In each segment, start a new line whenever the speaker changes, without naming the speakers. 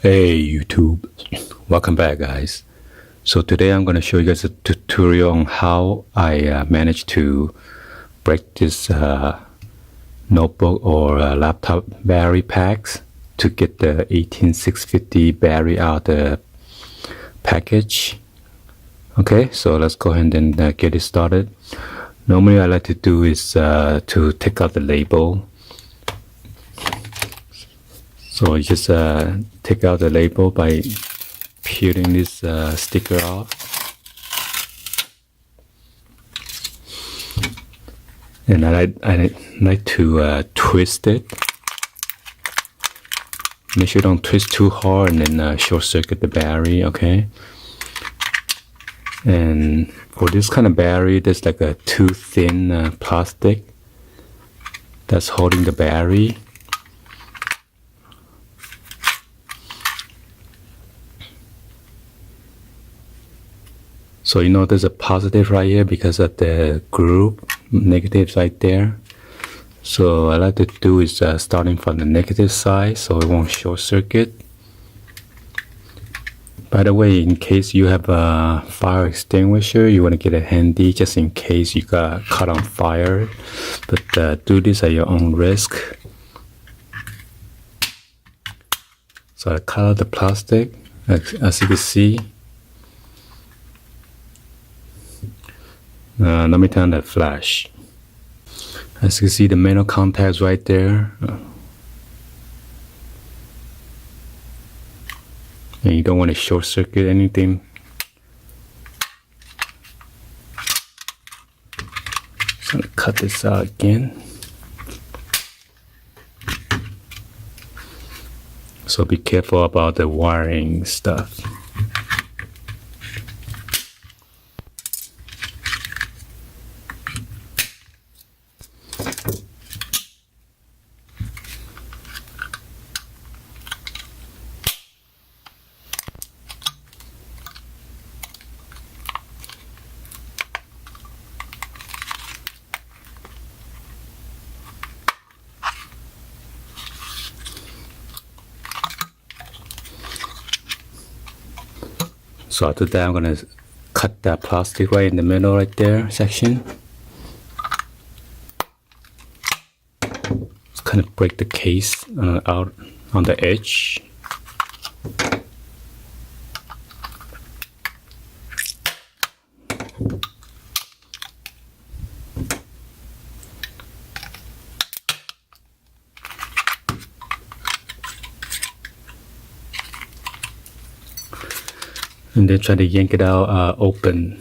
Hey YouTube, welcome back guys. So today I'm going to show you guys a tutorial on how I managed to break this notebook or laptop battery packs to get the 18650 battery out of the package. Okay, so let's go ahead and get it started. Normally I like to do is to take out the label. So you just take out the label by peeling this sticker off. And I like to twist it. Make sure you don't twist too hard and then short circuit the battery, okay? And for this kind of battery, there's like a too thin plastic that's holding the battery. So you know there's a positive right here because of the groove, negative right there. So I like to do is starting from the negative side so it won't short circuit. By the way, in case you have a fire extinguisher, you want to get it handy just in case you got caught on fire. But do this at your own risk. So I cut out the plastic, as you can see. Let me turn that flash. As you can see, the metal contacts right there. And you don't want to short circuit anything. Just gonna cut this out again. So be careful about the wiring stuff. So after that, I'm gonna cut that plastic right in the middle right there section. Just kind of break the case out on the edge. And then try to yank it out open.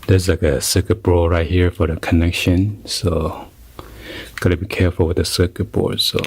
There's like a circuit board right here for the connection, so gotta be careful with the circuit board. So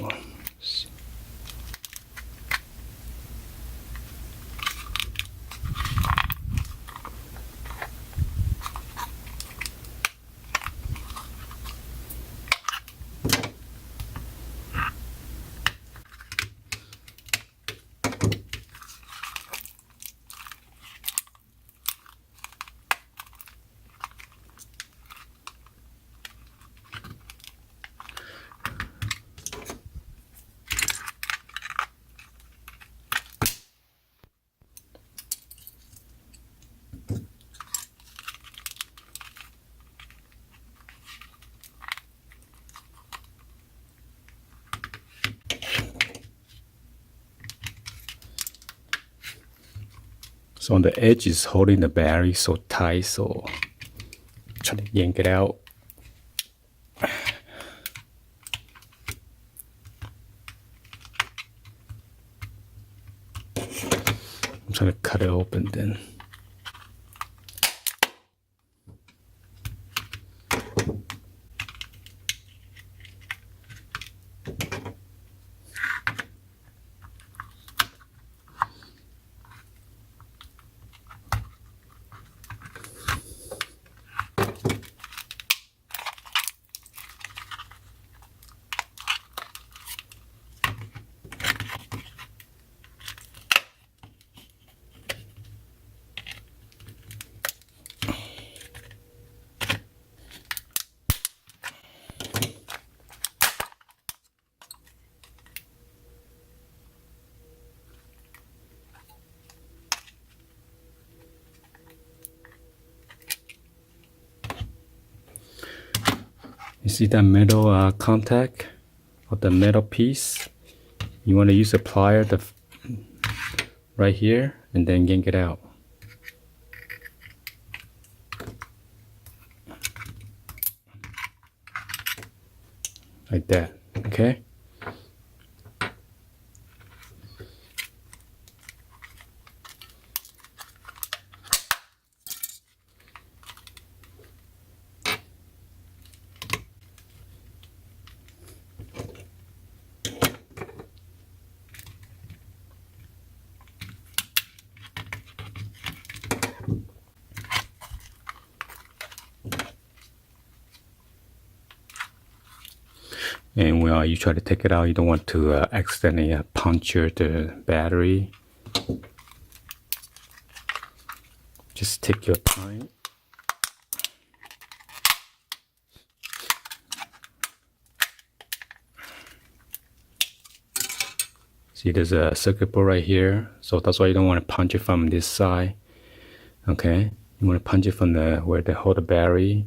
So on the edge is holding the battery so tight, so try to yank it out. I'm trying to cut it open then. You see that metal contact of the metal piece? You want to use a plier right here and then yank it out. Like that, okay? And when you try to take it out, you don't want to accidentally puncture the battery. Just take your time. See, there's a circuit board right here, so that's why you don't want to punch it from this side. Okay, you want to punch it from where they hold the battery.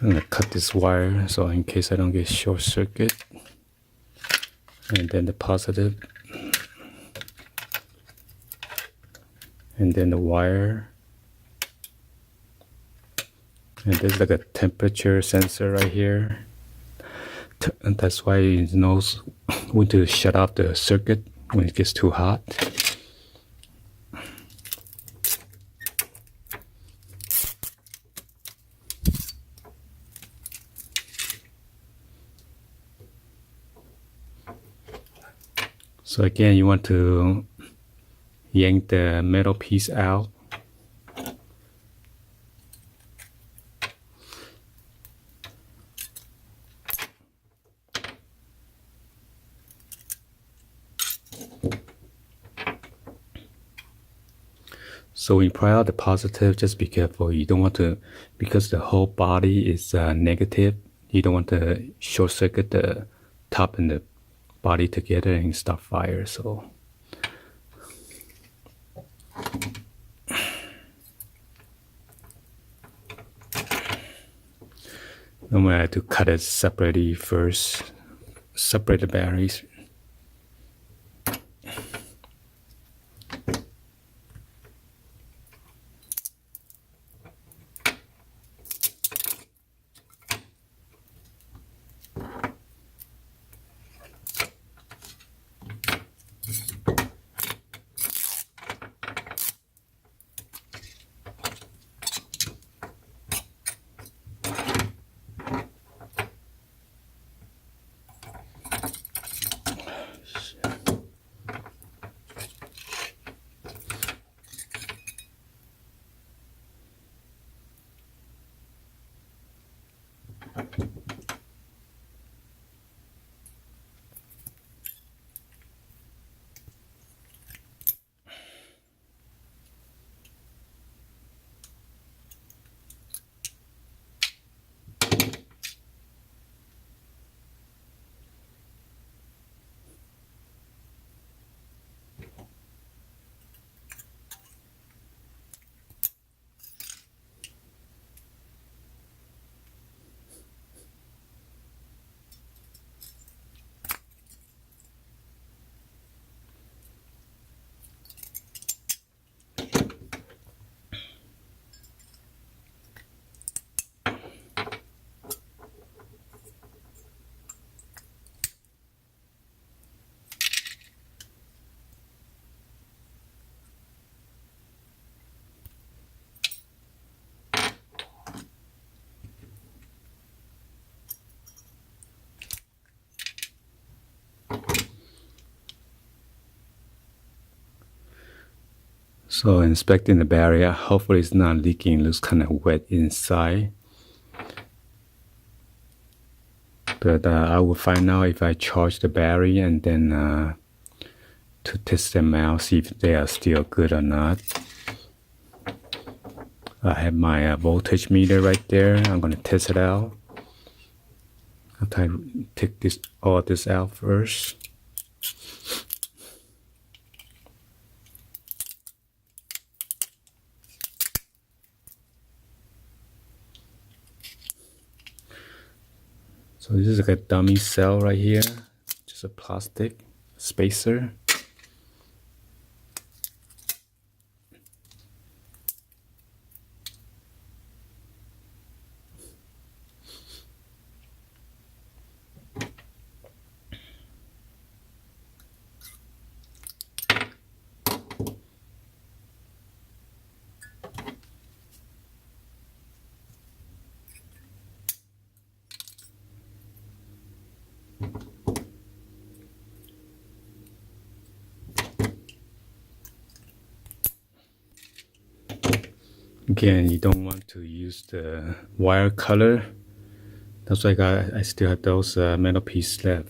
I'm gonna cut this wire so in case I don't get short circuit. And then the positive. And then the wire. And there's like a temperature sensor right here. And that's why it knows when to shut off the circuit when it gets too hot. So again, you want to yank the metal piece out. So when you pry out the positive, just be careful. You don't want to, because the whole body is negative, you don't want to short circuit the top and the body together and start fire. So I'm gonna have to cut it separately first, separate the batteries. So inspecting the barrier, hopefully it's not leaking, it looks kind of wet inside. But I will find out if I charge the battery and then to test them out, see if they are still good or not. I have my voltage meter right there. I'm going to test it out. After I take all this out first. So this is like a dummy cell right here, just a plastic spacer. Again, you don't want to use the wire color. That's why I still have those metal pieces left.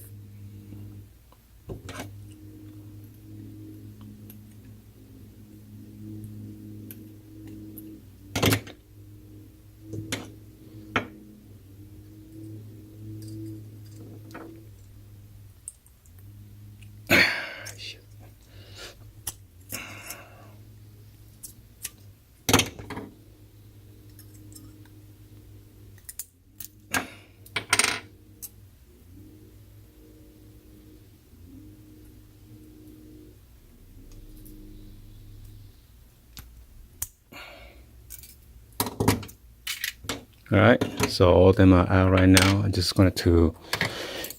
Alright, so all of them are out right now. I'm just going to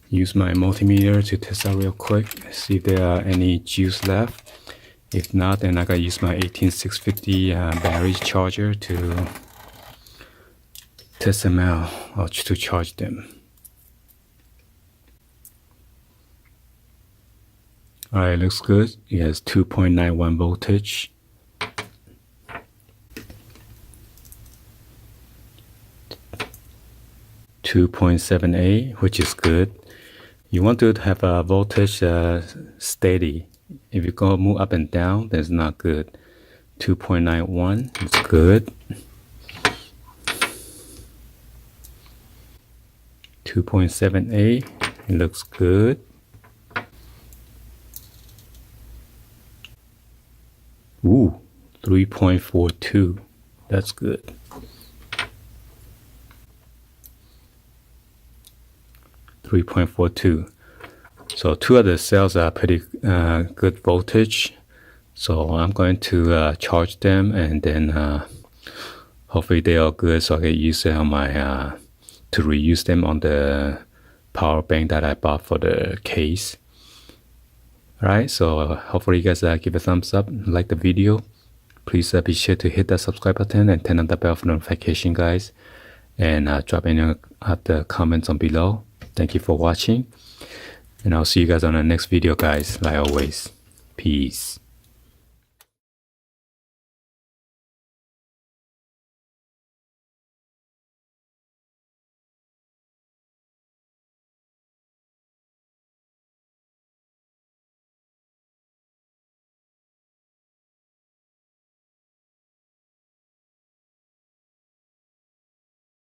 use my multimeter to test out real quick, see if there are any juice left. If not, then I gotta use my 18650 battery charger to test them out or to charge them. Alright, looks good. It has 2.91 voltage. .78, which is good. You want to have a voltage steady. If you go move up and down, that's not good. 2.91 is good. 2.78, it looks good. Ooh, 3.42, that's good. 3.42. So two of the cells are pretty good voltage. So I'm going to charge them, and then hopefully they are good, so I can use them on my to reuse them on the power bank that I bought for the case. Alright, so hopefully you guys give a thumbs up, like the video. Please be sure to hit that subscribe button and turn on the bell for notification, guys. And drop any other comments on below. Thank you for watching, and I'll see you guys on the next video, guys. Like always, peace.